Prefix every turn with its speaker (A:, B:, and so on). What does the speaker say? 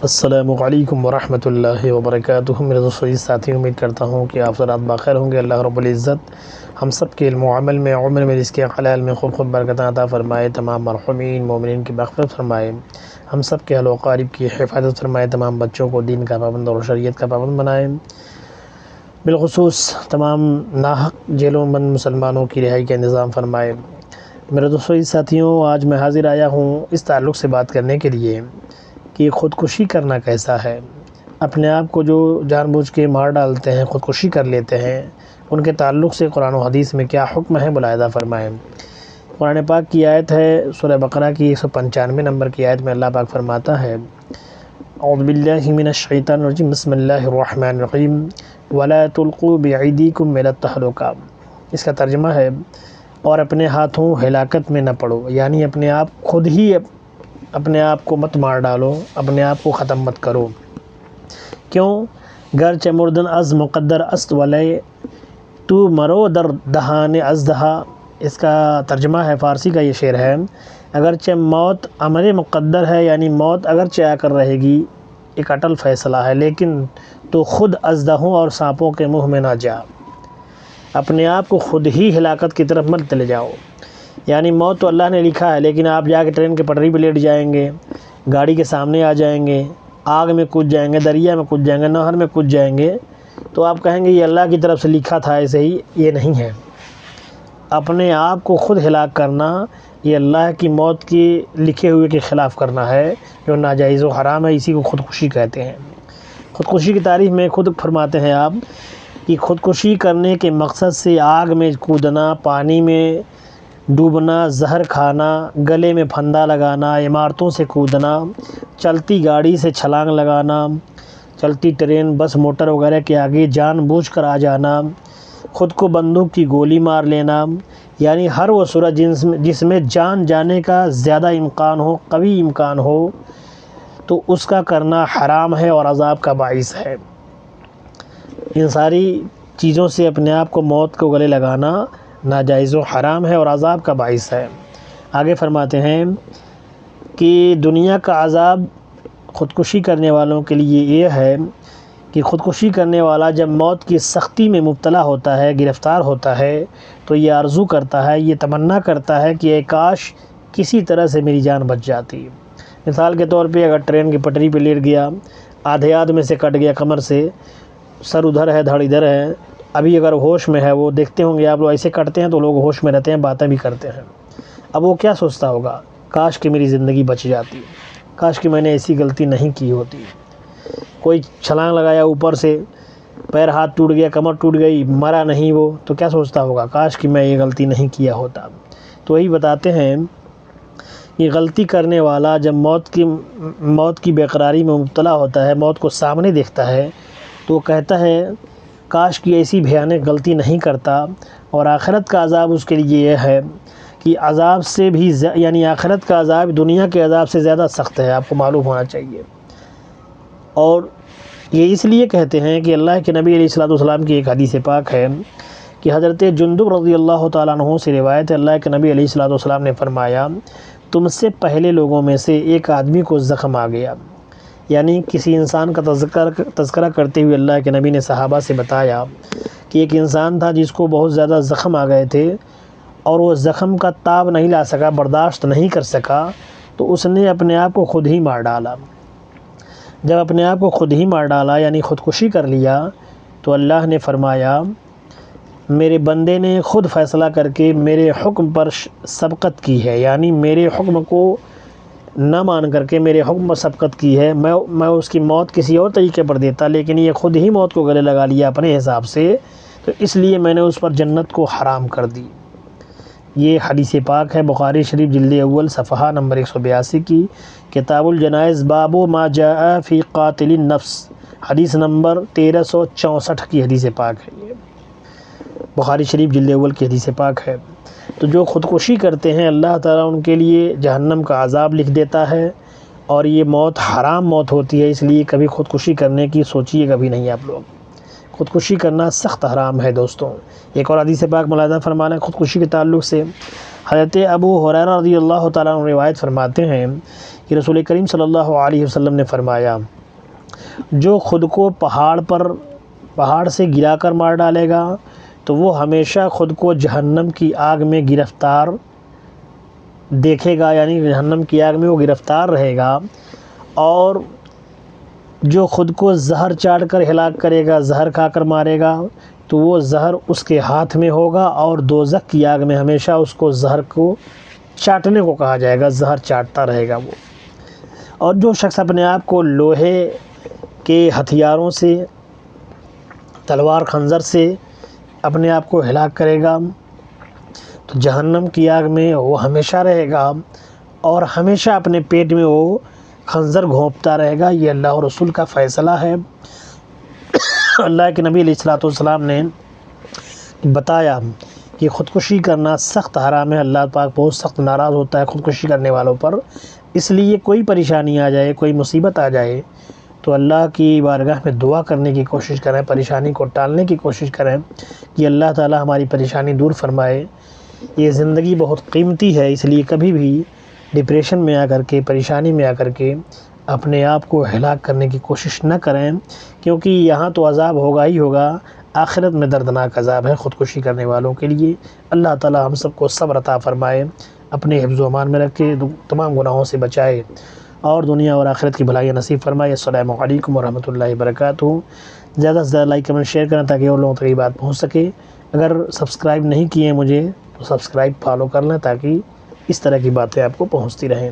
A: السلام علیکم ورحمۃ اللہ وبرکاتہ۔ میرے دوستوں ساتھی، امید کرتا ہوں کہ آپ حضرات بخیر ہوں گے۔ اللہ رب العزت ہم سب کے علم و عمل میں، عمر میں، رزق حلال میں خوب برکتیں عطا فرمائے، تمام مرحومین مومنین کی مغفرت فرمائے، ہم سب کے اہل و اقارب کی حفاظت فرمائے، تمام بچوں کو دین کا پابند اور شریعت کا پابند بنائے، بالخصوص تمام ناحق جیلوں بند مسلمانوں کی رہائی کا انتظام فرمائے۔ میرے دوستوں ساتھیوں، آج میں حاضر آیا ہوں اس تعلق سے بات کرنے کے لیے کہ خودکشی کرنا کیسا ہے۔ اپنے آپ کو جو جان بوجھ کے مار ڈالتے ہیں، خودکشی کر لیتے ہیں، ان کے تعلق سے قرآن و حدیث میں کیا حکم ہے ملاحظہ فرمائیں۔ قرآن پاک کی آیت ہے سورہ بقرہ کی 195 نمبر کی آیت میں اللہ پاک فرماتا ہے، اعوذ باللہ من الشیطان الرجیم، بسم اللہ الرحمن الرحیم، ولا تلقوا بایدیکم الی التہلکہ۔ اس کا ترجمہ ہے، اور اپنے ہاتھوں ہلاکت میں نہ پڑو، یعنی اپنے آپ خود ہی اپنے آپ کو مت مار ڈالو، اپنے آپ کو ختم مت کرو۔ کیوں؟ گرچہ مردن از مقدر است ولی تو مرو در دہان ازدہا۔ اس کا ترجمہ ہے، فارسی کا یہ شعر ہے، اگرچہ موت امر مقدر ہے، یعنی موت اگرچہ آ کر رہے گی، ایک اٹل فیصلہ ہے، لیکن تو خود ازدہوں اور سانپوں کے منہ میں نہ جا، اپنے آپ کو خود ہی ہلاکت کی طرف مت لے جاؤ۔ یعنی موت تو اللہ نے لکھا ہے، لیکن آپ جا کے ٹرین کے پٹری پہ لیٹ جائیں گے، گاڑی کے سامنے آ جائیں گے، آگ میں کود جائیں گے، دریا میں کود جائیں گے، نہر میں کود جائیں گے، تو آپ کہیں گے یہ اللہ کی طرف سے لکھا تھا، ایسے ہی یہ نہیں ہے۔ اپنے آپ کو خود ہلاک کرنا، یہ اللہ کی موت کی لکھے ہوئے کے خلاف کرنا ہے، جو ناجائز و حرام ہے، اسی کو خودکشی کہتے ہیں۔ خودکشی کی تعریف میں خود فرماتے ہیں آپ کہ خودکشی کرنے کے مقصد سے آگ میں کودنا، پانی میں ڈوبنا، زہر کھانا، گلے میں پھندا لگانا، عمارتوں سے کودنا، چلتی گاڑی سے چھلانگ لگانا، چلتی ٹرین، بس، موٹر وغیرہ کے آگے جان بوجھ کر آ جانا، خود کو بندوق کی گولی مار لینا، یعنی ہر وہ صورت جس میں جان جانے کا زیادہ امکان ہو، قوی امکان ہو، تو اس کا کرنا حرام ہے اور عذاب کا باعث ہے۔ ان ساری چیزوں سے اپنے آپ کو موت کو گلے لگانا ناجائز و حرام ہے اور عذاب کا باعث ہے۔ آگے فرماتے ہیں کہ دنیا کا عذاب خودکشی کرنے والوں کے لیے یہ ہے کہ خودکشی کرنے والا جب موت کی سختی میں مبتلا ہوتا ہے، گرفتار ہوتا ہے، تو یہ آرزو کرتا ہے، یہ تمنا کرتا ہے کہ اے کاش کسی طرح سے میری جان بچ جاتی۔ مثال کے طور پہ اگر ٹرین کی پٹری پہ لیٹ گیا، آدھے میں سے کٹ گیا کمر سے، سر ادھر ہے، دھڑ ادھر ہے، ابھی اگر ہوش میں ہے، وہ دیکھتے ہوں گے آپ لوگ ایسے کٹتے ہیں تو لوگ ہوش میں رہتے ہیں، باتیں بھی کرتے ہیں۔ اب وہ کیا سوچتا ہوگا، کاش کہ میری زندگی بچ جاتی، کاش کہ میں نے ایسی غلطی نہیں کی ہوتی۔ کوئی چھلانگ لگایا اوپر سے، پیر ہاتھ ٹوٹ گیا، کمر ٹوٹ گئی، مرا نہیں وہ، تو کیا سوچتا ہوگا، کاش کہ میں یہ غلطی نہیں کیا ہوتا۔ تو یہی بتاتے ہیں کہ غلطی کرنے والا جب موت کی بے قراری میں مبتلا ہوتا ہے، موت کو سامنے دیکھتا ہے، تو وہ کہتا ہے کاش کی ایسی بھیانک غلطی نہیں کرتا۔ اور آخرت کا عذاب اس کے لیے یہ ہے کہ عذاب سے بھی یعنی آخرت کا عذاب دنیا کے عذاب سے زیادہ سخت ہے، آپ کو معلوم ہونا چاہیے۔ اور یہ اس لیے کہتے ہیں کہ اللہ کے نبی علیہ السلام کی ایک حدیث پاک ہے کہ حضرت جندب رضی اللہ تعالیٰ عنہ سے روایت ہے، اللہ کے نبی علیہ السلام نے فرمایا، تم سے پہلے لوگوں میں سے ایک آدمی کو زخم آ گیا، یعنی کسی انسان کا تذکرہ کرتے ہوئے اللہ کے نبی نے صحابہ سے بتایا کہ ایک انسان تھا جس کو بہت زیادہ زخم آ گئے تھے، اور وہ زخم کا تاب نہیں لا سکا، برداشت نہیں کر سکا، تو اس نے اپنے آپ کو خود ہی مار ڈالا۔ جب اپنے آپ کو خود ہی مار ڈالا، یعنی خودکشی کر لیا، تو اللہ نے فرمایا میرے بندے نے خود فیصلہ کر کے میرے حکم پر سبقت کی ہے، یعنی میرے حکم کو نہ مان کر کے میرے حکم پر سبقت کی ہے، میں اس کی موت کسی اور طریقے پر دیتا، لیکن یہ خود ہی موت کو گلے لگا لیا اپنے حساب سے، تو اس لیے میں نے اس پر جنت کو حرام کر دی۔ یہ حدیث پاک ہے، بخاری شریف جلد اول صفحہ نمبر 182 کی، کتاب الجنائز، باب ما جاء فی قاتل النفس، حدیث نمبر 1364 کی حدیث پاک ہے۔ یہ بخاری شریف جلد اول کی حدیث پاک ہے۔ تو جو خودکشی کرتے ہیں، اللہ تعالیٰ ان کے لیے جہنم کا عذاب لکھ دیتا ہے، اور یہ موت حرام موت ہوتی ہے، اس لیے کبھی خودکشی کرنے کی سوچیے کبھی نہیں آپ لوگ۔ خودکشی کرنا سخت حرام ہے دوستوں۔ ایک اور حدیث پاک ملاحظہ فرمانا خودکشی کے تعلق سے، حضرت ابو ہریرہ رضی اللہ تعالیٰ عنہ روایت فرماتے ہیں کہ رسول کریم صلی اللہ علیہ وسلم نے فرمایا جو خود کو پہاڑ سے گرا کر مار ڈالے گا تو وہ ہمیشہ خود کو جہنم کی آگ میں گرفتار دیکھے گا، یعنی جہنم کی آگ میں وہ گرفتار رہے گا۔ اور جو خود کو زہر چاٹ کر ہلاک کرے گا، زہر کھا کر مارے گا، تو وہ زہر اس کے ہاتھ میں ہوگا اور دوزخ کی آگ میں ہمیشہ اس کو زہر کو چاٹنے کو کہا جائے گا، زہر چاٹتا رہے گا وہ۔ اور جو شخص اپنے آپ کو لوہے کے ہتھیاروں سے، تلوار خنجر سے اپنے آپ کو ہلاک کرے گا تو جہنم کی آگ میں وہ ہمیشہ رہے گا اور ہمیشہ اپنے پیٹ میں وہ خنجر گھونپتا رہے گا۔ یہ اللہ اور رسول کا فیصلہ ہے۔ اللہ کے نبی علیہ الصلوۃ والسلام نے بتایا کہ خودکشی کرنا سخت حرام ہے، اللہ پاک بہت سخت ناراض ہوتا ہے خودکشی کرنے والوں پر۔ اس لیے کوئی پریشانی آ جائے، کوئی مصیبت آ جائے تو اللہ کی بارگاہ میں دعا کرنے کی کوشش کریں، پریشانی کو ٹالنے کی کوشش کریں کہ اللہ تعالی ہماری پریشانی دور فرمائے۔ یہ زندگی بہت قیمتی ہے، اس لیے کبھی بھی ڈپریشن میں آ کر کے، پریشانی میں آ کر کے اپنے آپ کو ہلاک کرنے کی کوشش نہ کریں، کیونکہ یہاں تو عذاب ہوگا ہی ہوگا، آخرت میں دردناک عذاب ہے خودکشی کرنے والوں کے لیے۔ اللہ تعالی ہم سب کو صبر عطا فرمائے، اپنے حفظ و امان میں رکھے، تمام گناہوں سے بچائے اور دنیا اور آخرت کی بھلائی نصیب فرمائے۔ السلام علیکم ورحمۃ اللہ وبرکاتہ۔ زیادہ سے زیادہ لائک کمنٹ شیئر کریں تاکہ اور لوگوں تک یہ بات پہنچ سکے۔ اگر سبسکرائب نہیں کیے مجھے تو سبسکرائب فالو کر لیں تاکہ اس طرح کی باتیں آپ کو پہنچتی رہیں۔